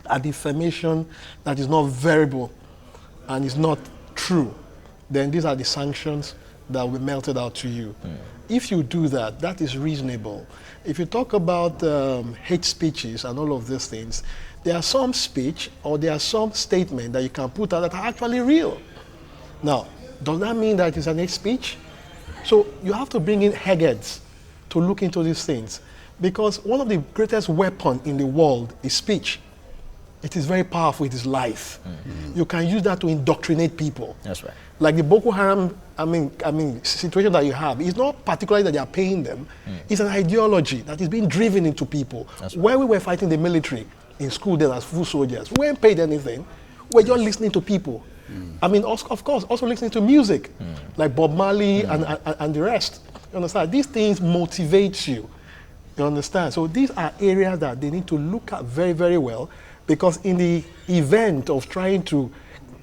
a defamation that is not variable and is not true, then these are the sanctions that will be melted out to you. If you do that, that is reasonable. If you talk about hate speeches and all of these things, there are some speech or there are some statement that you can put out that are actually real. Now, does that mean that it's an hate speech? So you have to bring in heads to look into these things, because one of the greatest weapons in the world is speech. It is very powerful, it is life. You can use that to indoctrinate people. That's right. Like the Boko Haram, situation that you have, it's not particularly that they are paying them, it's an ideology that is being driven into people. That's right. When we were fighting the military in school then as full soldiers, we weren't paid anything, we were just listening to people. Of course, also listening to music, like Bob Marley and the rest. You understand? These things motivate you. You understand? So these are areas that they need to look at very, very well, because in the event of trying to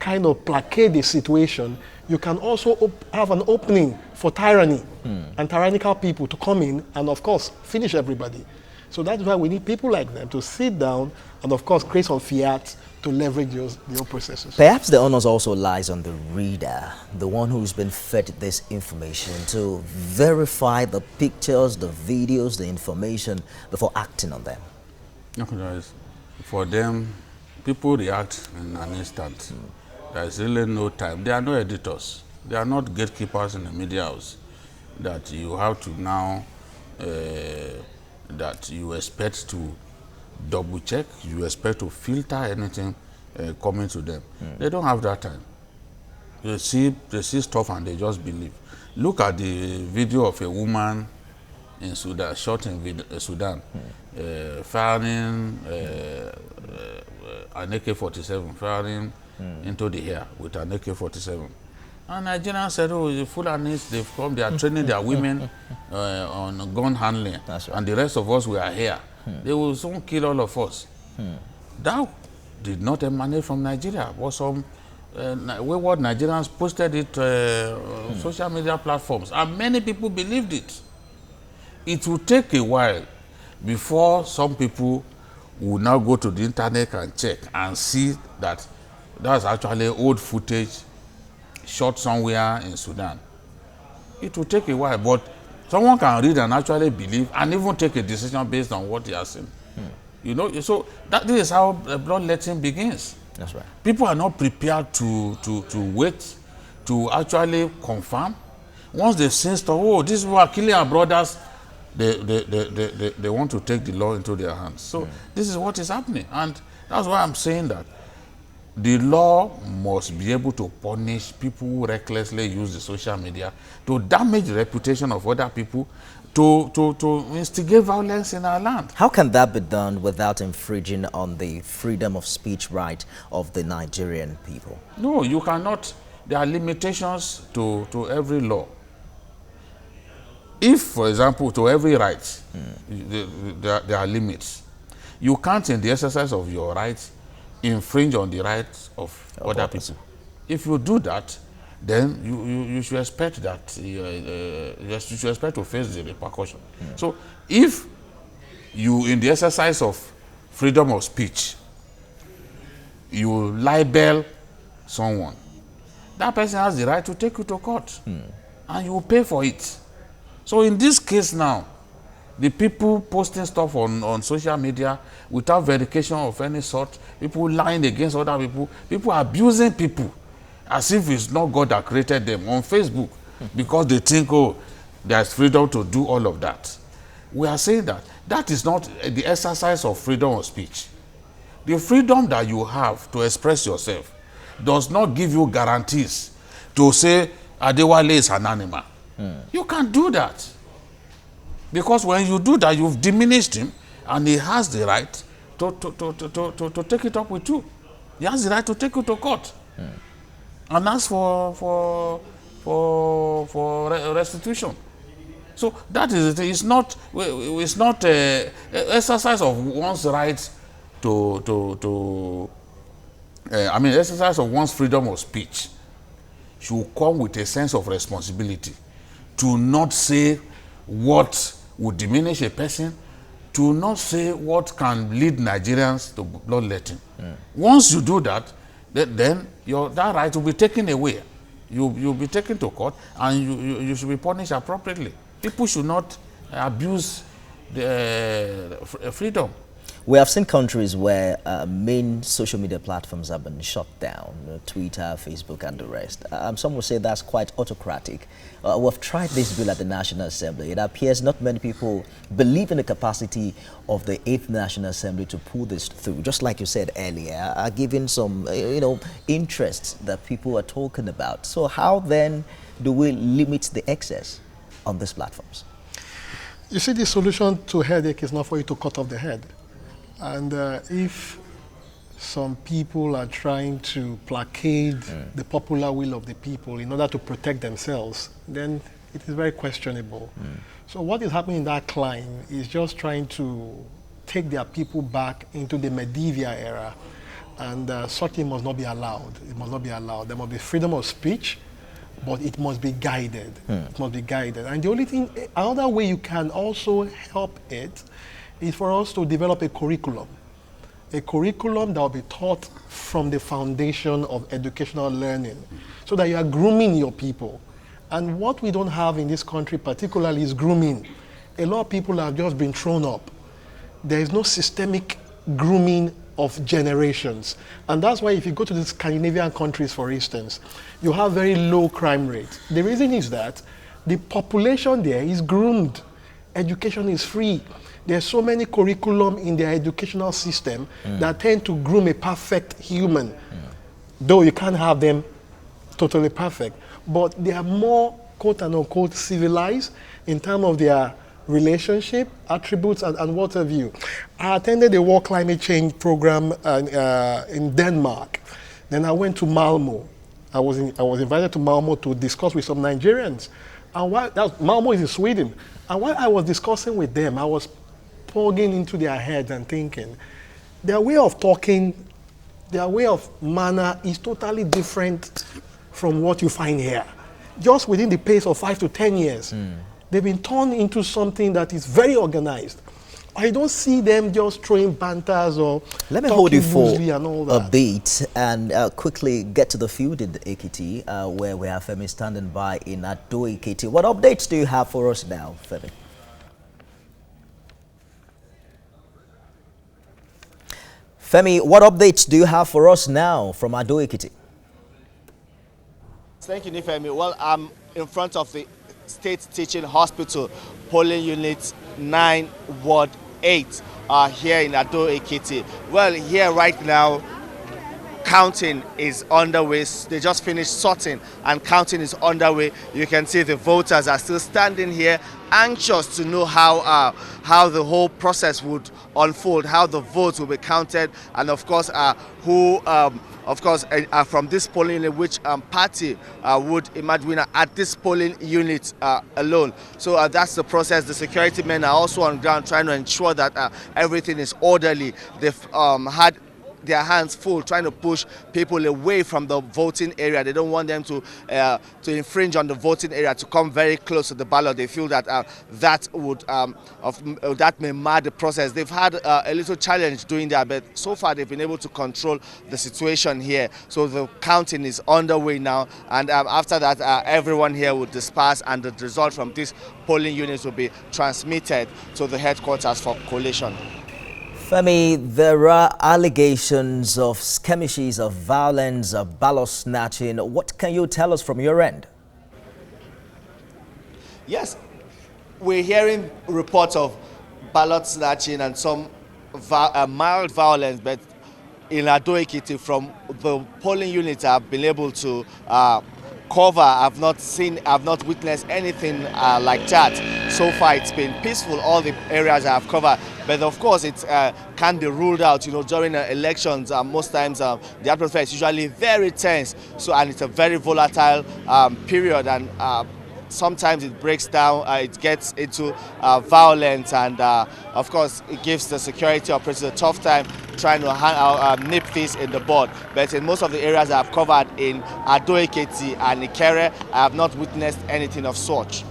kind of placate the situation, you can also have an opening for tyranny and tyrannical people to come in and, of course, finish everybody. So that's why we need people like them to sit down and, of course, create some fiat to leverage the old processes. Perhaps the onus also lies on the reader, the one who's been fed this information, to verify the pictures, the videos, the information before acting on them. Okay, for them, people react in an instant. There is really no time. There are no editors. They are not gatekeepers in the media house that you have to now, that you expect to double check, you expect to filter anything coming to them. They don't have that time. They see stuff and they just believe. Look at the video of a woman in Sudan, shot in Sudan, firing an AK-47, firing into the air with an AK-47. And Nigerians said, oh, the Fulanis, they've come, they are training their women on gun handling. That's right. And the rest of us, we are here. They will soon kill all of us. That did not emanate from Nigeria. It was some wayward Nigerians posted it on social media platforms, and many people believed it. It will take a while before some people will now go to the internet and check and see that that's actually old footage shot somewhere in Sudan. It will take a while, but someone can read and actually believe and even take a decision based on what he has seen. You know, so this is how bloodletting begins. That's right. People are not prepared to wait to actually confirm. Once they've seen stuff, oh, these people are killing our brothers, they want to take the law into their hands. So this is what is happening, and that's why I'm saying that the law must be able to punish people who recklessly use the social media to damage the reputation of other people, to instigate violence in our land. How can that be done without infringing on the freedom of speech right of the Nigerian people? No, you cannot. There are limitations to every law. If, for example, to every right, there are limits. You can't, in the exercise of your rights, infringe on the rights of other people. If you do that, then you should expect that you should expect to face the repercussion. So, if you, in the exercise of freedom of speech, you libel someone, that person has the right to take you to court, and you will pay for it. So, in this case now, the people posting stuff on social media without verification of any sort, people lying against other people, people abusing people as if it's not God that created them on Facebook because they think, oh, there's freedom to do all of that. We are saying that that is not the exercise of freedom of speech. The freedom that you have to express yourself does not give you guarantees to say Adewale is an animal. You can't do that. Because when you do that, you've diminished him, and he has the right to take it up with you. He has the right to take you to court and ask for restitution. So that is it. It's not exercise of one's right exercise of one's freedom of speech should come with a sense of responsibility to not say what would diminish a person, to not say what can lead Nigerians to bloodletting. Once you do that, then that right will be taken away. You'll be taken to court, and you should be punished appropriately. People should not abuse the freedom. We have seen countries where main social media platforms have been shut down, Twitter, Facebook, and the rest. Some will say that's quite autocratic. We've tried this bill at the National Assembly. It appears not many people believe in the capacity of the 8th National Assembly to pull this through. Just like you said earlier, given some interests that people are talking about. So how then do we limit the excess on these platforms? You see, the solution to headache is not for you to cut off the head. And if some people are trying to placate the popular will of the people in order to protect themselves, then it is very questionable. So what is happening in that climb is just trying to take their people back into the medieval era, and such must not be allowed. It must not be allowed. There must be freedom of speech, but it must be guided. It must be guided. And the only thing, another way you can also help it is for us to develop a curriculum that will be taught from the foundation of educational learning, so that you are grooming your people. And what we don't have in this country particularly is grooming. A lot of people have just been thrown up. There is no systemic grooming of generations. And that's why if you go to the Scandinavian countries, for instance, you have very low crime rates. The reason is that the population there is groomed. Education is free. There's so many curriculum in their educational system that tend to groom a perfect human. Though you can't have them totally perfect, but they are more quote unquote civilized in terms of their relationship, attributes, and what have you. I attended a war climate change program in Denmark. Then I went to Malmo. I was invited to Malmo to discuss with some Nigerians. And Malmo is in Sweden. And while I was discussing with them, I was plugging into their heads and thinking, their way of talking, their way of manner is totally different from what you find here. Just within the pace of 5 to 10 years, they've been turned into something that is very organized. I don't see them just throwing banters or let me hold you for and all that. a bit and quickly get to the field in Ekiti, where we have Femi standing by in Ekiti. What updates do you have for us now, Femi? Femi, what updates do you have for us now from Ekiti? Thank you, Nifemi. Well, I'm in front of the State Teaching Hospital, polling unit 9, Ward 8, here in Ekiti. Well, here right now, counting is underway. They just finished sorting and counting is underway. You can see the voters are still standing here, anxious to know how the whole process would unfold, how the votes will be counted, and of course from this polling unit, which party would emerge winner at this polling unit alone. So that's the process. The security men are also on ground trying to ensure that everything is orderly. They've had their hands full trying to push people away from the voting area. They don't want them to infringe on the voting area, to come very close to the ballot. They feel that that may mar the process. They've had a little challenge doing that, but so far they've been able to control the situation here. So the counting is underway now, and after that everyone here will disperse, and the result from these polling units will be transmitted to the headquarters for collation. Femi, there are allegations of skirmishes, of violence, of ballot snatching. What can you tell us from your end? Yes, we're hearing reports of ballot snatching and some mild violence, but in Ekiti, from the polling units I've been able to cover, I've not witnessed anything like that. So far it's been peaceful, all the areas I've covered, but of course it can be ruled out. During elections, most times the atmosphere is usually very tense, and it's a very volatile period, and sometimes it breaks down, it gets into violence, and of course it gives the security operators a tough time trying to nip this in the bud. But in most of the areas I've covered in Ekiti and Ikere, I have not witnessed anything of such.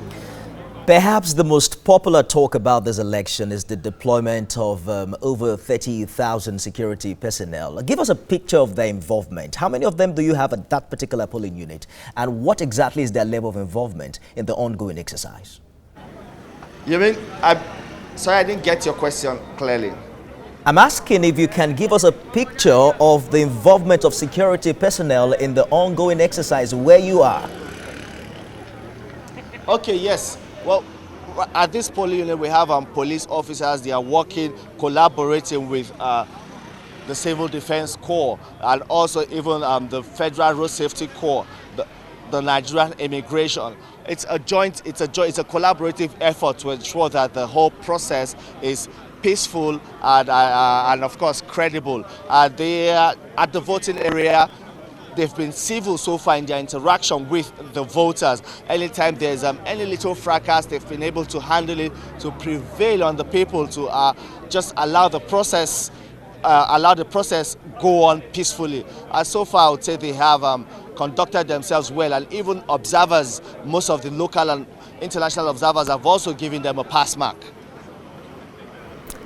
Perhaps the most popular talk about this election is the deployment of over 30,000 security personnel. Give us a picture of their involvement. How many of them do you have at that particular polling unit? And what exactly is their level of involvement in the ongoing exercise? You mean, sorry, I didn't get your question clearly. I'm asking if you can give us a picture of the involvement of security personnel in the ongoing exercise where you are. Okay, yes. Well, at this polling unit, we have police officers. They are working, collaborating with the Civil Defense Corps and also even the Federal Road Safety Corps, the Nigerian Immigration. It's a collaborative effort to ensure that the whole process is peaceful and of course credible. They are at the voting area. They've been civil so far in their interaction with the voters. Anytime there's any little fracas, they've been able to handle it, to prevail on the people, to just allow the process go on peacefully. So far, I would say they have conducted themselves well, and even observers, most of the local and international observers, have also given them a pass mark.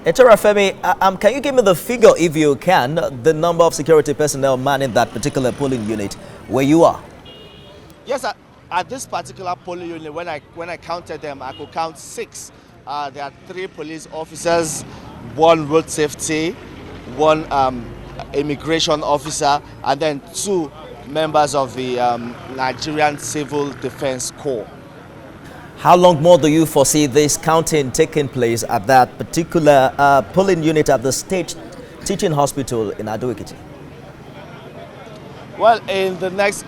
Femi, can you give me the figure, if you can, the number of security personnel manning that particular polling unit where you are? Yes, at this particular polling unit, when I counted them, I could count 6. There are 3 police officers, 1 road safety, 1 immigration officer, and then 2 members of the Nigerian Civil Defense Corps. How long more do you foresee this counting taking place at that particular polling unit at the State Teaching Hospital in Ekiti? Well, in the next,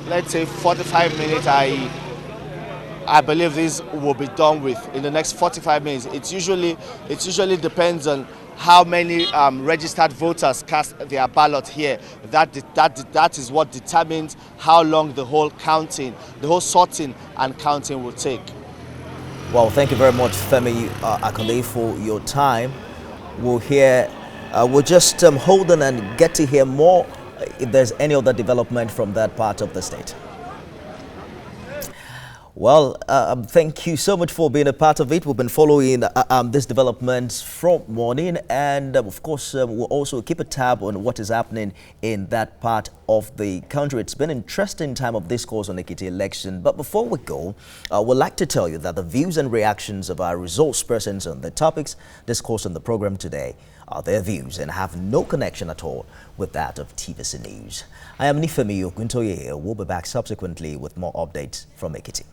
let's say 45 minutes, I believe this will be done with. In the next 45 minutes, it usually depends on how many registered voters cast their ballot here. That is what determines how long the whole sorting and counting will take. Well, thank you very much, Femi Akande, for your time. We'll just hold on and get to hear more if there's any other development from that part of the state. Well, thank you so much for being a part of it. We've been following this development from morning, and of course, we'll also keep a tab on what is happening in that part of the country. It's been an interesting time of discourse on the Ekiti election. But before we go, we'd like to tell you that the views and reactions of our resource persons on the topics discussed on the program today are their views and have no connection at all with that of TVC News. I am Nifemi Oguntoye here. We'll be back subsequently with more updates from Ekiti.